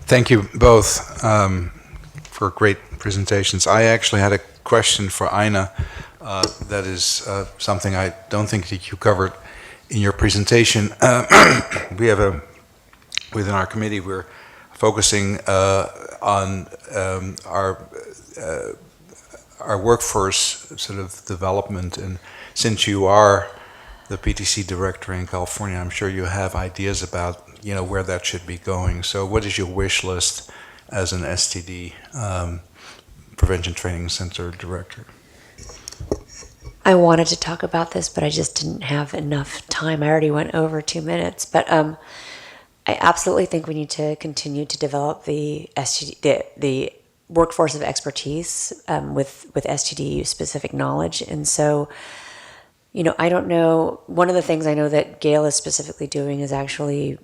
Thank you both for great presentations. I actually had a question for Ina that is something I don't think that you covered in your presentation. We have within our committee, we're focusing on our workforce sort of development. And since you are the PTC director in California, I'm sure you have ideas about where that should be going. So, what is your wish list as an STD Prevention Training Center director? I wanted to talk about this, but I just didn't have enough time. I already went over 2 minutes, but I absolutely think we need to continue to develop the the workforce of expertise with STD specific knowledge. And so, I don't know. One of the things I know that Gail is specifically doing is actually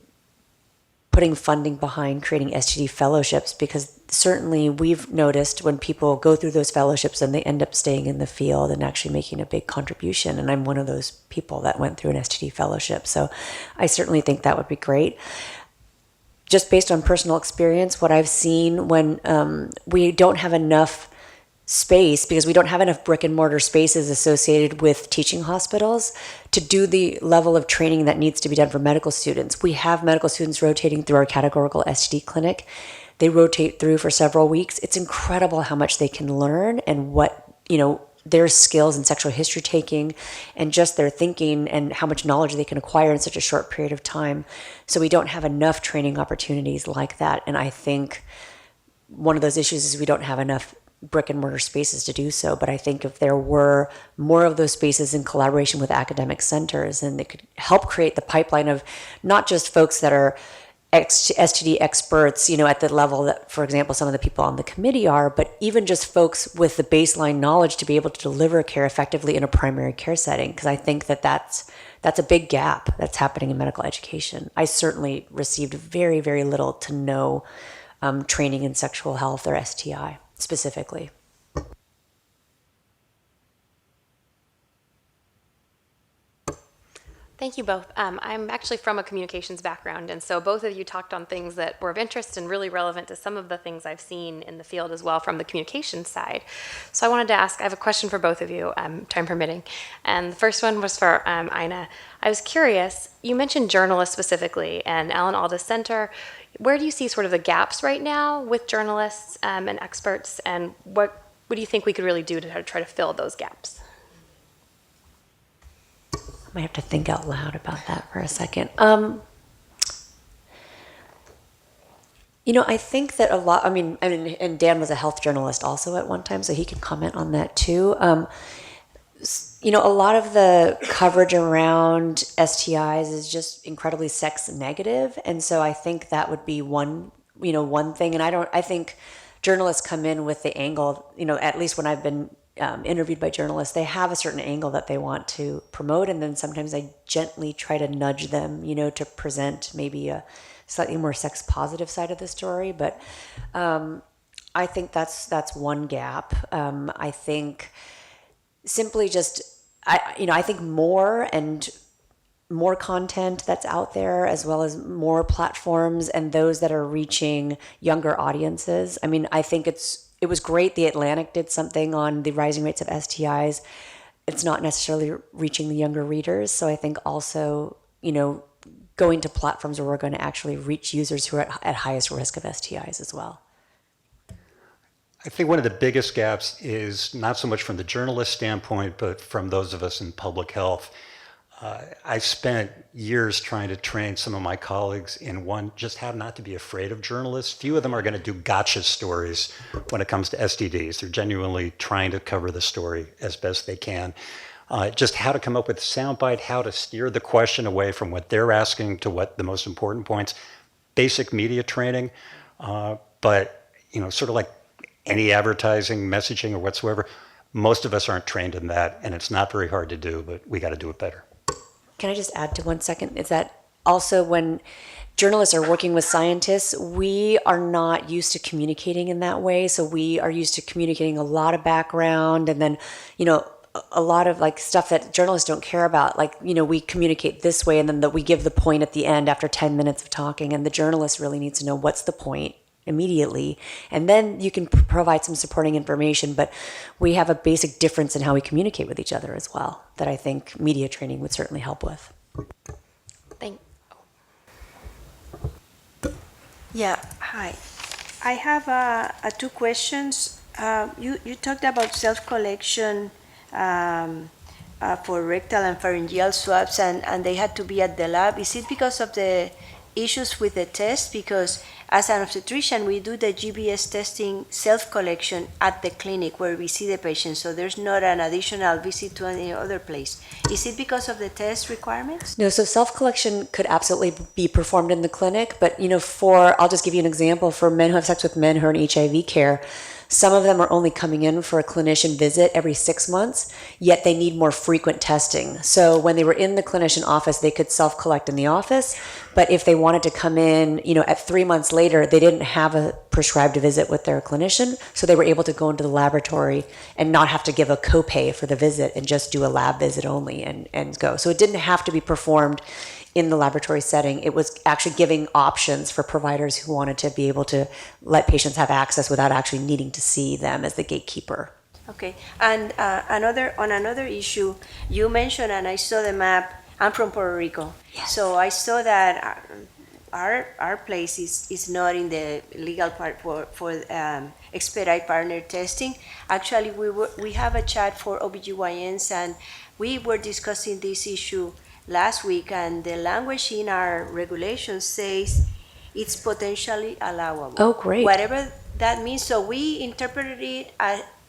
putting funding behind creating STD fellowships, because certainly we've noticed when people go through those fellowships and they end up staying in the field and actually making a big contribution. And I'm one of those people that went through an STD fellowship. So I certainly think that would be great. Just based on personal experience, what I've seen when we don't have enough space, because we don't have enough brick and mortar spaces associated with teaching hospitals to do the level of training that needs to be done for medical students. We have medical students rotating through our categorical STD clinic. They rotate through for several weeks. It's incredible how much they can learn and what, their skills in sexual history taking and just their thinking and how much knowledge they can acquire in such a short period of time. So we don't have enough training opportunities like that. And I think one of those issues is we don't have enough brick and mortar spaces to do so. But I think if there were more of those spaces in collaboration with academic centers, and they could help create the pipeline of not just folks that are STD experts, at the level that, for example, some of the people on the committee are, but even just folks with the baseline knowledge to be able to deliver care effectively in a primary care setting. Because I think that's a big gap that's happening in medical education. I certainly received very, very little to no training in sexual health or STI specifically. Thank you both. I'm actually from a communications background, and so both of you talked on things that were of interest and really relevant to some of the things I've seen in the field as well from the communications side. So I wanted to ask, I have a question for both of you, time permitting. And the first one was for Ina. I was curious, you mentioned journalists specifically and Alan Alda's center. Where do you see sort of the gaps right now with journalists and experts, and what do you think we could really do to try to fill those gaps? I might have to think out loud about that for a second. I think that a lot, and Dan was a health journalist also at one time, so he can comment on that too. A lot of the coverage around STIs is just incredibly sex negative. And so I think that would be one thing. And I think journalists come in with the angle, at least when I've been interviewed by journalists, they have a certain angle that they want to promote, and then sometimes I gently try to nudge them, to present maybe a slightly more sex positive side of the story. But I think that's one gap. I think simply just I think more content that's out there, as well as more platforms and those that are reaching younger audiences. I think it was great the Atlantic did something on the rising rates of STIs. It's not necessarily reaching the younger readers. So I think also, going to platforms where we're going to actually reach users who are at highest risk of STIs as well. I think one of the biggest gaps is not so much from the journalist standpoint, but from those of us in public health. I spent years trying to train some of my colleagues in just how not to be afraid of journalists. Few of them are going to do gotcha stories when it comes to STDs. They're genuinely trying to cover the story as best they can. Just how to come up with a soundbite, how to steer the question away from what they're asking to what the most important points. Basic media training, but sort of like any advertising, messaging, or whatsoever, most of us aren't trained in that, and it's not very hard to do, but we got to do it better. Can I just add to 1 second? Is that also when journalists are working with scientists, we are not used to communicating in that way. So we are used to communicating a lot of background, and then, a lot of like stuff that journalists don't care about. Like, we communicate this way and then we give the point at the end after 10 minutes of talking. And the journalist really needs to know what's the point immediately. And then you can provide some supporting information. But we have a basic difference in how we communicate with each other as well that I think media training would certainly help with. Thank. Yeah, hi. I have two questions. You talked about self-collection for rectal and pharyngeal swabs, and they had to be at the lab. Is it because of the issues with the test? Because as an obstetrician, we do the GBS testing self-collection at the clinic where we see the patient, so there's not an additional visit to any other place. Is it because of the test requirements? No, so self-collection could absolutely be performed in the clinic, but I'll just give you an example. For men who have sex with men who are in HIV care, some of them are only coming in for a clinician visit every 6 months, yet they need more frequent testing. So when they were in the clinician office, they could self-collect in the office, but if they wanted to come in, at 3 months later, they didn't have a prescribed visit with their clinician, so they were able to go into the laboratory and not have to give a copay for the visit and just do a lab visit only and go. So it didn't have to be performed in the laboratory setting. It was actually giving options for providers who wanted to be able to let patients have access without actually needing to see them as the gatekeeper. Okay, and on another issue, you mentioned, and I saw the map. I'm from Puerto Rico, Yes. so I saw that our place is not in the legal part for expedite partner testing. Actually, we have a chat for OBGYNs, and we were discussing this issue last week, and the language in our regulations says it's potentially allowable. Oh, great. Whatever that means, so we interpreted it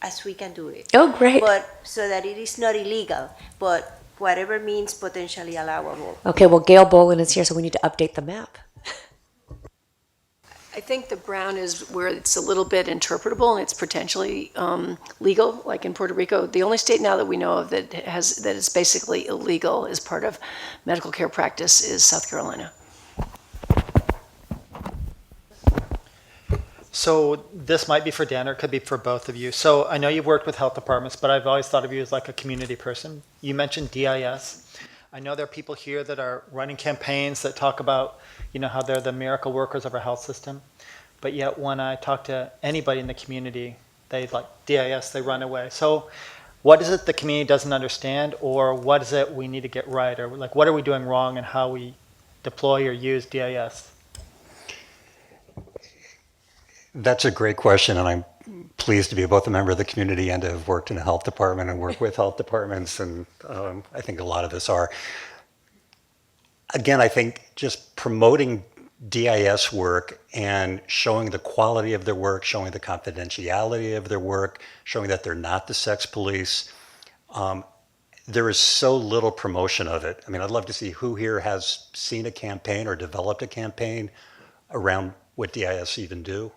as we can do it. Oh, great. But so that it is not illegal, but whatever means potentially allowable. Okay, well, Gail Bolin is here, so we need to update the map. I think the brown is where it's a little bit interpretable and it's potentially legal, like in Puerto Rico. The only state now that we know of that is basically illegal as part of medical care practice is South Carolina. So this might be for Dan or it could be for both of you. So I know you've worked with health departments, but I've always thought of you as like a community person. You mentioned DIS. I know there are people here that are running campaigns that talk about, how they're the miracle workers of our health system. But yet when I talk to anybody in the community, they like DIS, they run away. So what is it the community doesn't understand, or what is it we need to get right? Or like, what are we doing wrong in how we deploy or use DIS? That's a great question, and I'm pleased to be both a member of the community and to have worked in a health department and work with health departments, and I think a lot of us are. Again, I think just promoting DIS work and showing the quality of their work, showing the confidentiality of their work, showing that they're not the sex police. There is so little promotion of it. I mean, I'd love to see who here has seen a campaign or developed a campaign around what DIS even do.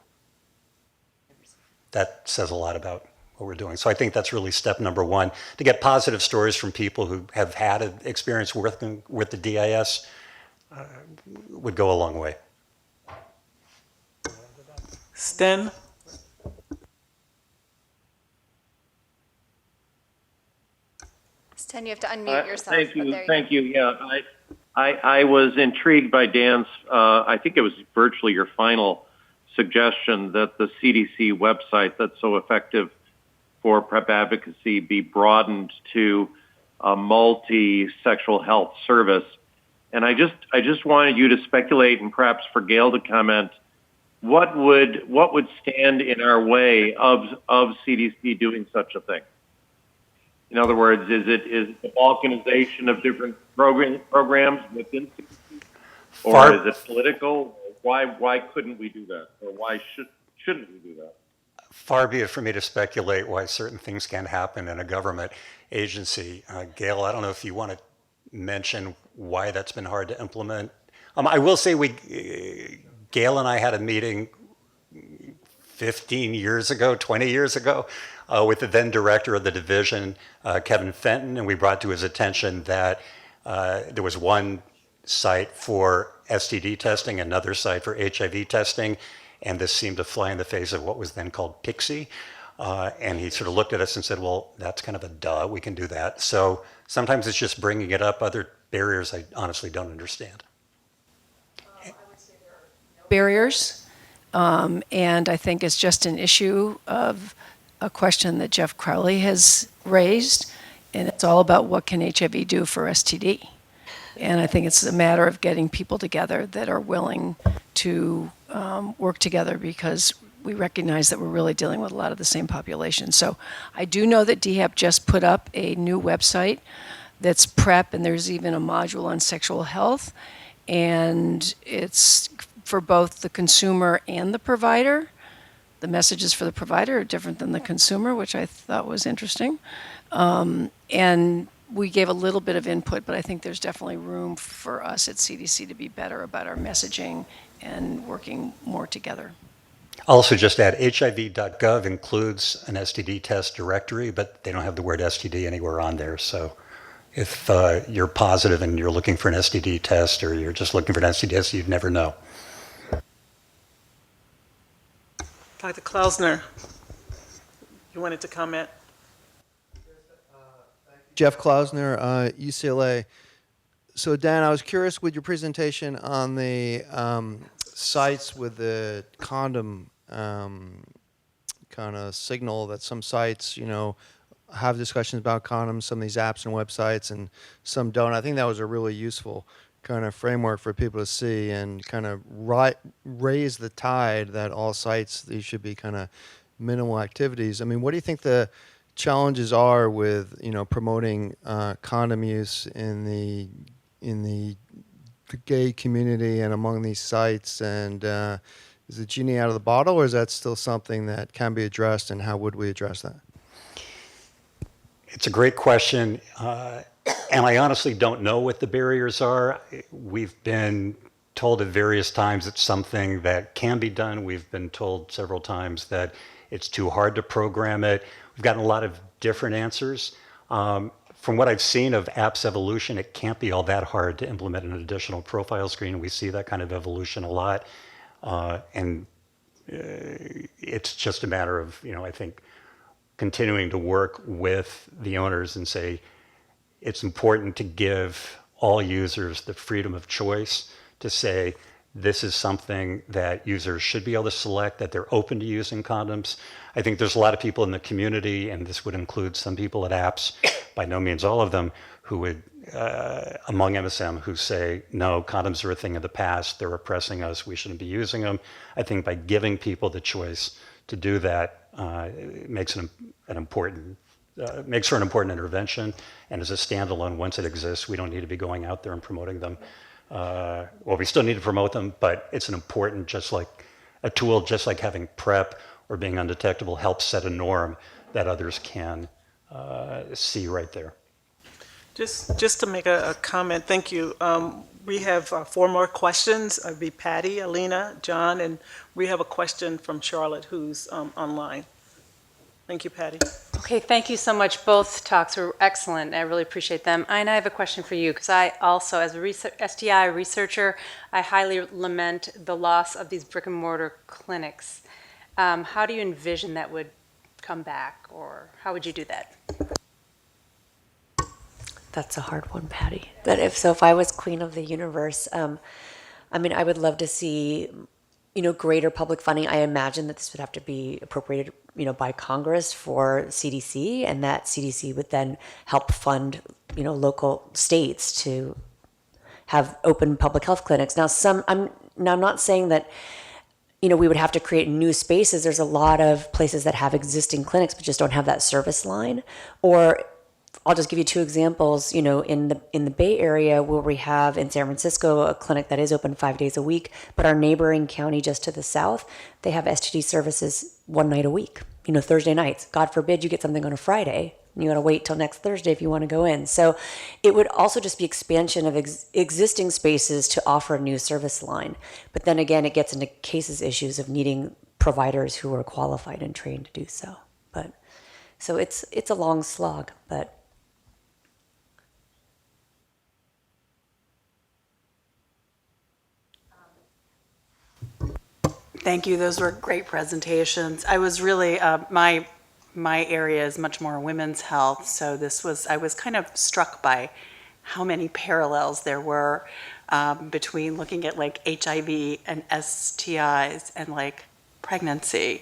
That says a lot about what we're doing. So I think that's really step number one, to get positive stories from people who have had an experience working with the DIS would go a long way. Sten? Sten, you have to unmute yourself. Thank but you. there Thank you. Yeah, I was intrigued by Dan's, I think it was virtually your final suggestion that the CDC website that's so effective for PrEP advocacy be broadened to a multi-sexual health service. And I just wanted you to speculate, and perhaps for Gail to comment, what would stand in our way of CDC doing such a thing? In other words, is it the balkanization of different programs within CDC, or is it political? Why couldn't we do that, or why shouldn't we do that? Far be it for me to speculate why certain things can happen in a government agency. Gail, I don't know if you want to mention why that's been hard to implement. I will say Gail and I had a meeting 15 years ago, 20 years ago, with the then director of the division, Kevin Fenton, and we brought to his attention that there was one site for STD testing, another site for HIV testing, and this seemed to fly in the face of what was then called PIXI. And he sort of looked at us and said, well, that's kind of a duh, we can do that. So sometimes it's just bringing it up. Other barriers I honestly don't understand. Barriers, and I think it's just an issue of a question that Jeff Crowley has raised, and it's all about what can HIV do for STD. And I think it's a matter of getting people together that are willing to work together, because we recognize that we're really dealing with a lot of the same population. So I do know that DHEP just put up a new website that's PrEP, and there's even a module on sexual health, and it's for both the consumer and the provider. The messages for the provider are different than the consumer, which I thought was interesting. And we gave a little bit of input, but I think there's definitely room for us at CDC to be better about our messaging and working more together. I'll also just add, HIV.gov includes an STD test directory, but they don't have the word STD anywhere on there. So if you're positive and you're looking for an STD test, or you're just looking for an STD test, you'd never know. Dr. Klausner, you wanted to comment? Jeff Klausner, UCLA. So Dan, I was curious with your presentation on the sites with the condom kind of signal, that some sites, have discussions about condoms, some of these apps and websites, and some don't. I think that was a really useful kind of framework for people to see and kind of raise the tide that all sites, these should be kind of minimal activities. I mean, what do you think the challenges are with promoting condom use in the gay community and among these sites? And is the genie out of the bottle, or is that still something that can be addressed, and how would we address that? It's a great question, and I honestly don't know what the barriers are. We've been told at various times it's something that can be done. We've been told several times that it's too hard to program it. We've gotten a lot of different answers. From what I've seen of apps evolution, it can't be all that hard to implement an additional profile screen. We see that kind of evolution a lot. And it's just a matter of, I think, continuing to work with the owners and say, it's important to give all users the freedom of choice to say, this is something that users should be able to select, that they're open to using condoms. I think there's a lot of people in the community, and this would include some people at apps, by no means all of them, who would, among MSM, who say, no, condoms are a thing of the past, they're oppressing us, we shouldn't be using them. I think by giving people the choice to do that, it makes an important makes for an important intervention, and as a standalone, once it exists, we don't need to be going out there and promoting them. Well, we still need to promote them, but it's an important, just like a tool, just like having PrEP or being undetectable helps set a norm that others can see right there. Just to make a comment, thank you. We have 4 more questions. It'd be Patty, Alina, John, and we have a question from Charlotte who's online. Thank you, Patty. Okay, thank you so much. Both talks were excellent. I really appreciate them. And I have a question for you, because I also, as a STI researcher, I highly lament the loss of these brick and mortar clinics. How do you envision that would come back, or how would you do that? That's a hard one, Patty. But if I was queen of the universe, I would love to see, greater public funding. I imagine that this would have to be appropriated, by Congress for CDC, and that CDC would then help fund, local states to have open public health clinics. Now, I'm not saying that, we would have to create new spaces. There's a lot of places that have existing clinics but just don't have that service line. Or I'll just give you 2 examples. In the Bay Area, where we have in San Francisco a clinic that is open 5 days a week, but our neighboring county just to the south, they have STD services 1 night a week. Thursday nights. God forbid you get something on a Friday, and you got to wait till next Thursday if you want to go in. So it would also just be expansion of existing spaces to offer a new service line. But then again, it gets into cases issues of needing providers who are qualified and trained to do so. But so it's a long slog, but. Thank you. Those were great presentations. I was really, my my area is much more women's health, so I was kind of struck by how many parallels there were between looking at like HIV and STIs and like pregnancy,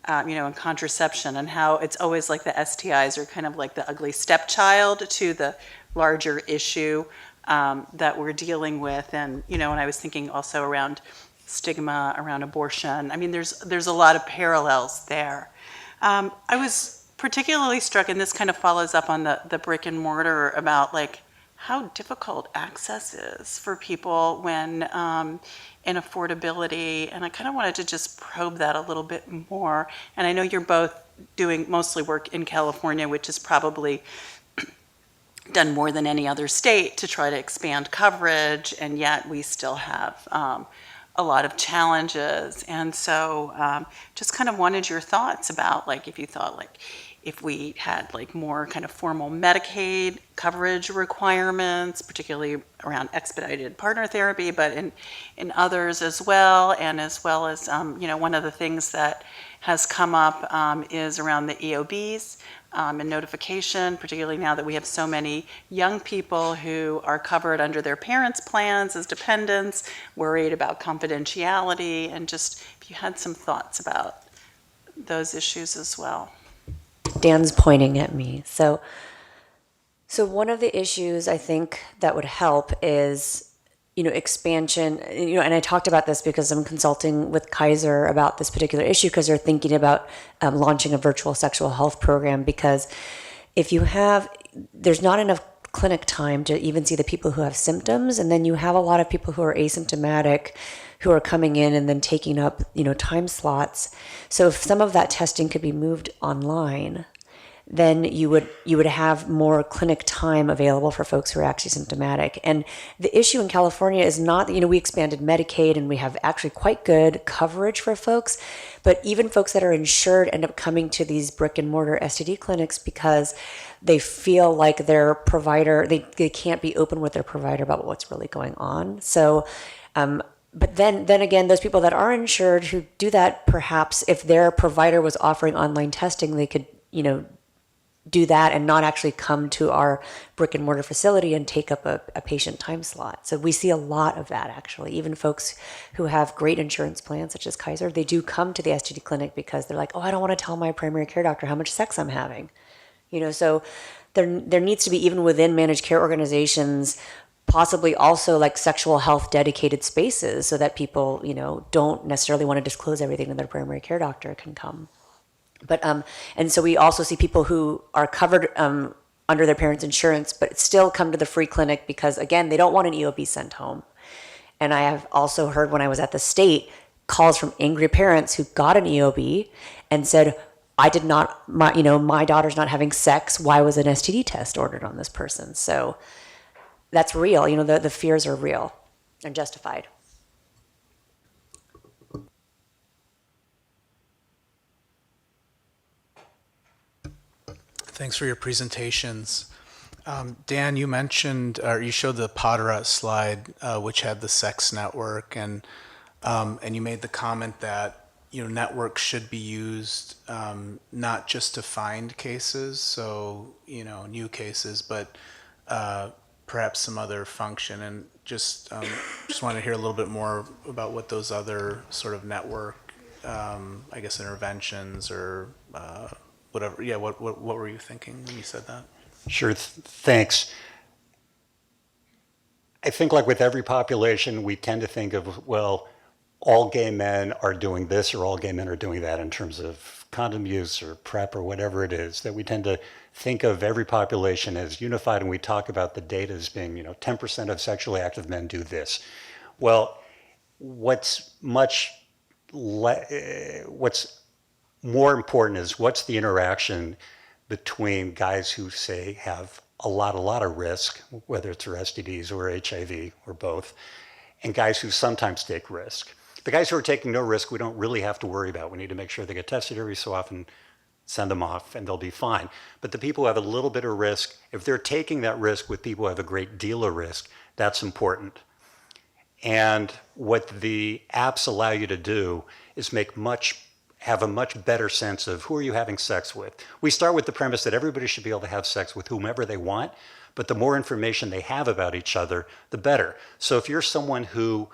and contraception, and how it's always like the STIs are kind of like the ugly stepchild to the larger issue that we're dealing with. And, and I was thinking also around stigma around abortion. I mean, there's a lot of parallels there. I was particularly struck, and this kind of follows up on the brick and mortar, about like how difficult access is for people when in affordability. And I kind of wanted to just probe that a little bit more. And I know you're both doing mostly work in California, which is probably done more than any other state to try to expand coverage, and yet we still have a lot of challenges. And so just kind of wanted your thoughts about, like, if you thought, like, if we had like more kind of formal Medicaid coverage requirements, particularly around expedited partner therapy, but in others as well. And as well as, one of the things that has come up is around the EOBs and notification, particularly now that we have so many young people who are covered under their parents' plans as dependents, worried about confidentiality, and just if you had some thoughts about those issues as well. Dan's pointing at me. So one of the issues I think that would help is, expansion, and I talked about this because I'm consulting with Kaiser about this particular issue, because they're thinking about launching a virtual sexual health program, because there's not enough clinic time to even see the people who have symptoms, and then you have a lot of people who are asymptomatic who are coming in and then taking up, time slots. So if some of that testing could be moved online, then you would have more clinic time available for folks who are actually symptomatic. And the issue in California is not that, we expanded Medicaid and we have actually quite good coverage for folks, but even folks that are insured end up coming to these brick and mortar STD clinics because they feel like their provider, they can't be open with their provider about what's really going on. So, but then again, those people that are insured who do that, perhaps if their provider was offering online testing, they could, do that and not actually come to our brick and mortar facility and take up a patient time slot. So we see a lot of that, actually. Even folks who have great insurance plans, such as Kaiser, they do come to the STD clinic because they're like, oh, I don't want to tell my primary care doctor how much sex I'm having. So there needs to be, even within managed care organizations, possibly also like sexual health dedicated spaces so that people, don't necessarily want to disclose everything to their primary care doctor can come. But and so we also see people who are covered under their parents' insurance, but still come to the free clinic because, again, they don't want an EOB sent home. And I have also heard, when I was at the state, calls from angry parents who got an EOB and said, my daughter's not having sex. Why was an STD test ordered on this person? So that's real. The fears are real and justified. Thanks for your presentations. Dan, you mentioned, or you showed the Potterat slide, which had the sex network, and you made the comment that networks should be used not just to find cases, so new cases, but perhaps some other function. And just want to hear a little bit more about what those other sort of network, I guess, interventions or whatever. Yeah, what were you thinking when you said that? Sure, thanks. I think, like with every population, we tend to think of, well, all gay men are doing this or all gay men are doing that in terms of condom use or PrEP or whatever it is, that we tend to think of every population as unified, and we talk about the data as being, 10% of sexually active men do this. Well, what's more important is what's the interaction between guys who, say, have a lot of risk, whether it's for STDs or HIV or both, and guys who sometimes take risk. The guys who are taking no risk, we don't really have to worry about. We need to make sure they get tested every so often, send them off, and they'll be fine. But the people who have a little bit of risk, if they're taking that risk with people who have a great deal of risk, that's important. And what the apps allow you to do is make much have a much better sense of who are you having sex with. We start with the premise that everybody should be able to have sex with whomever they want, but the more information they have about each other, the better. So if you're someone who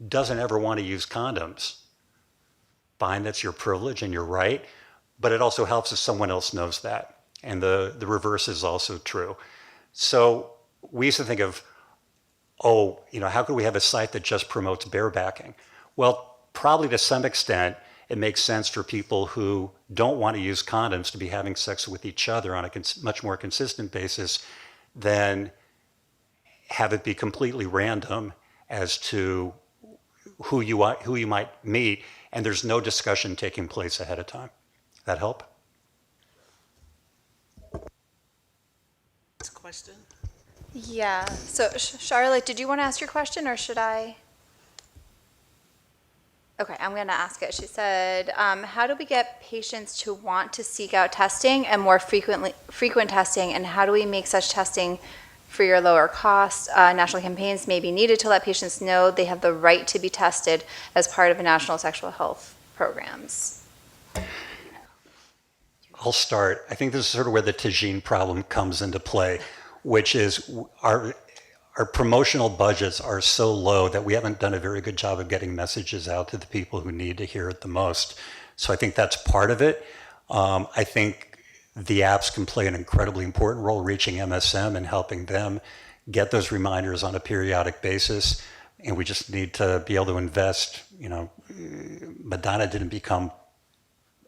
doesn't ever want to use condoms, fine, that's your privilege and your right, but it also helps if someone else knows that. And the reverse is also true. So we used to think of, oh, how could we have a site that just promotes barebacking? Well, probably to some extent, it makes sense for people who don't want to use condoms to be having sex with each other on a much more consistent basis than have it be completely random as to who you might meet, and there's no discussion taking place ahead of time. That help? Next question. Yeah. So, Charlotte, did you want to ask your question, or should I? Okay, I'm going to ask it. She said, how do we get patients to want to seek out testing and more frequent testing, and how do we make such testing free or lower cost? National campaigns may be needed to let patients know they have the right to be tested as part of national sexual health programs. I'll start. I think this is sort of where the Tagine problem comes into play, which is our promotional budgets are so low that we haven't done a very good job of getting messages out to the people who need to hear it the most. So I think that's part of it. I think the apps can play an incredibly important role reaching MSM and helping them get those reminders on a periodic basis. And we just need to be able to invest. Madonna didn't become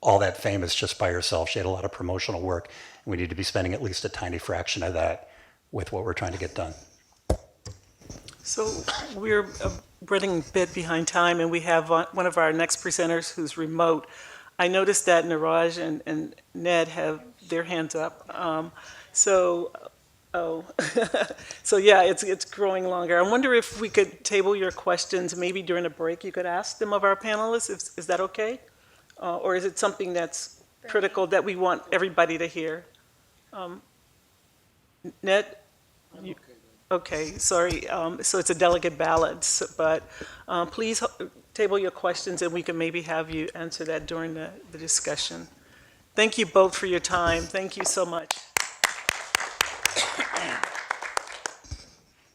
all that famous just by herself. She had a lot of promotional work, and we need to be spending at least a tiny fraction of that with what we're trying to get done. So we're running a bit behind time, and we have one of our next presenters who's remote. I noticed that Niraj and Ned have their hands up. So yeah, it's growing longer. I wonder if we could table your questions, maybe during a break you could ask them of our panelists. Is that okay? Or is it something that's critical that we want everybody to hear? Ned? Okay, sorry. So it's a delegate ballot, but please table your questions and we can maybe have you answer that during the discussion. Thank you both for your time. Thank you so much.